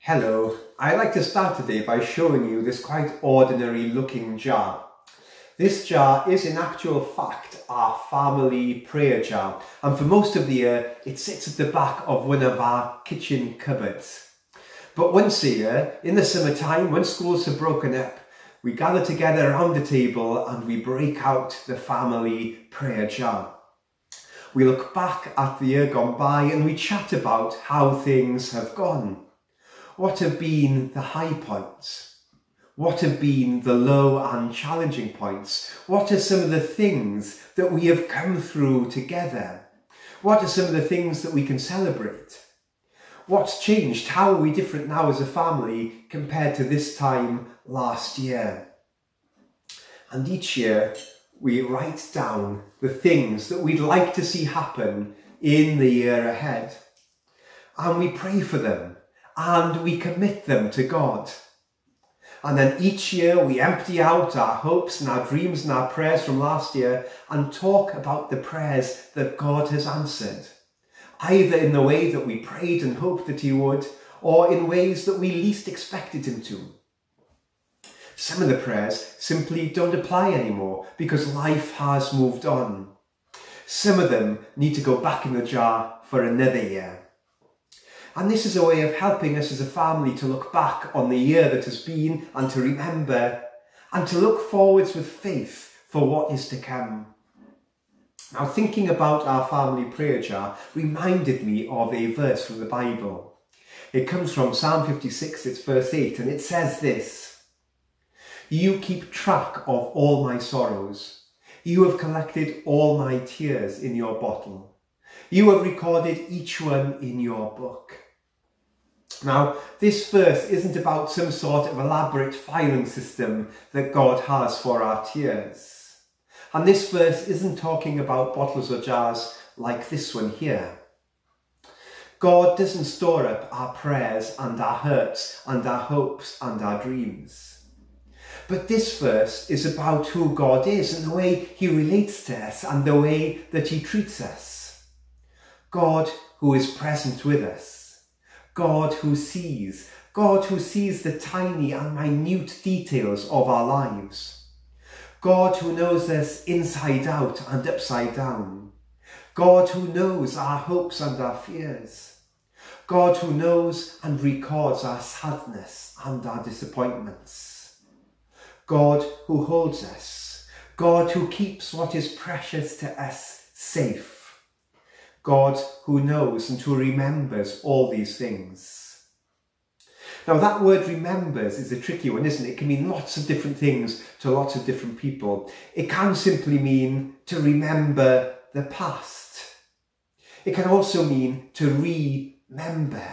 Hello, I'd like to start today by showing you this quite ordinary looking jar. This jar is in actual fact our family prayer jar, and for most of the year it sits at the back of one of our kitchen cupboards. But once a year, in the summertime, when schools are broken up, we gather together around the table and we break out the family prayer jar. We look back at the year gone by and we chat about how things have gone. What have been the high points? What have been the low and challenging points? What are some of the things that we have come through together? What are some of the things that we can celebrate? What's changed? How are we different now as a family compared to this time last year? And each year we write down the things that we'd like to see happen in the year ahead. And we pray for them. And we commit them to God. And then each year we empty out our hopes and our dreams and our prayers from last year and talk about the prayers that God has answered, either in the way that we prayed and hoped that He would, or in ways that we least expected Him to. Some of the prayers simply don't apply anymore because life has moved on. Some of them need to go back in the jar for another year. And this is a way of helping us as a family to look back on the year that has been and to remember and to look forwards with faith for what is to come. Now, thinking about our family prayer jar reminded me of a verse from the Bible. It comes from Psalm 56, it's verse 8, and it says this: "You keep track of all my sorrows. You have collected all my tears in your bottle. You have recorded each one in your book." Now, this verse isn't about some sort of elaborate filing system that God has for our tears. And this verse isn't talking about bottles or jars like this one here. God doesn't store up our prayers and our hurts and our hopes and our dreams. But this verse is about who God is and the way He relates to us and the way that He treats us. God who is present with us. God who sees the tiny and minute details of our lives. God who knows us inside out and upside down. God who knows our hopes and our fears. God who knows and records our sadness and our disappointments. God who holds us. God who keeps what is precious to us safe. God who knows and who remembers all these things. Now, that word remembers is a tricky one, isn't it? It can mean lots of different things to lots of different people. It can simply mean to remember the past. It can also mean to remember,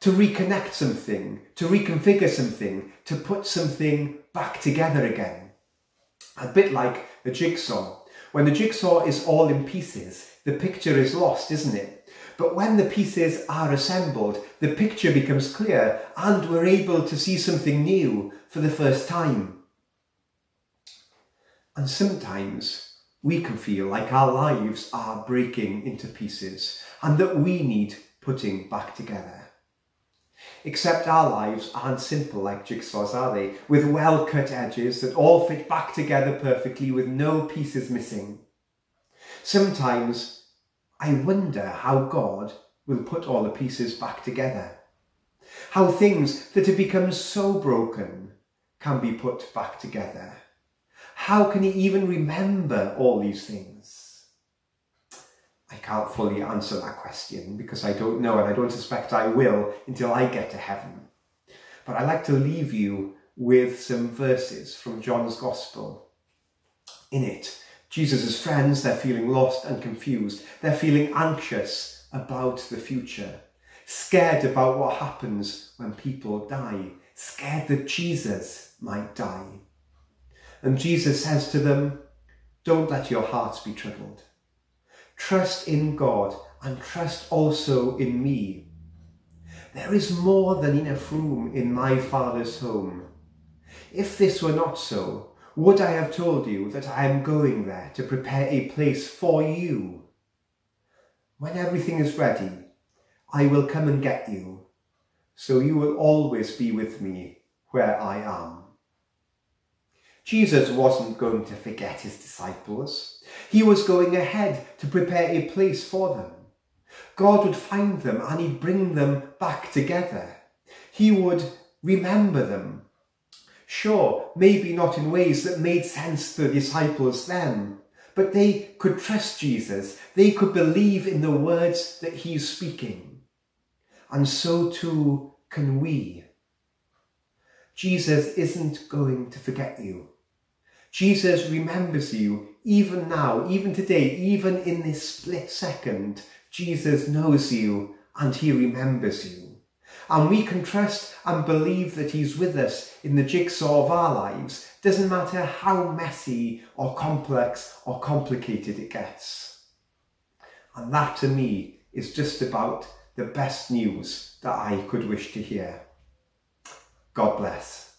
to reconnect something, to reconfigure something, to put something back together again. A bit like a jigsaw. When the jigsaw is all in pieces, the picture is lost, isn't it? But when the pieces are assembled, the picture becomes clear and we're able to see something new for the first time. And sometimes we can feel like our lives are breaking into pieces and that we need putting back together. Except our lives aren't simple like jigsaws, are they? With well-cut edges that all fit back together perfectly with no pieces missing. Sometimes I wonder how God will put all the pieces back together. How things that have become so broken can be put back together. How can He even remember all these things? I can't fully answer that question because I don't know, and I don't suspect I will until I get to heaven. But I'd like to leave you with some verses from John's Gospel. In it, Jesus' friends, they're feeling lost and confused. They're feeling anxious about the future, scared about what happens when people die, scared that Jesus might die. And Jesus says to them, "Don't let your hearts be troubled. Trust in God and trust also in me. There is more than enough room in my Father's home. If this were not so, would I have told you that I am going there to prepare a place for you? When everything is ready, I will come and get you, so you will always be with me where I am. Jesus wasn't going to forget his disciples. He was going ahead to prepare a place for them. God would find them and he'd bring them back together. He would remember them. Sure, maybe not in ways that made sense to the disciples then, but they could trust Jesus. They could believe in the words that he's speaking. And so too can we. Jesus isn't going to forget you. Jesus remembers you even now, even today, even in this split second. Jesus knows you and he remembers you. And we can trust and believe that he's with us in the jigsaw of our lives. Doesn't matter how messy or complex or complicated it gets. And that to me is just about the best news that I could wish to hear. God bless.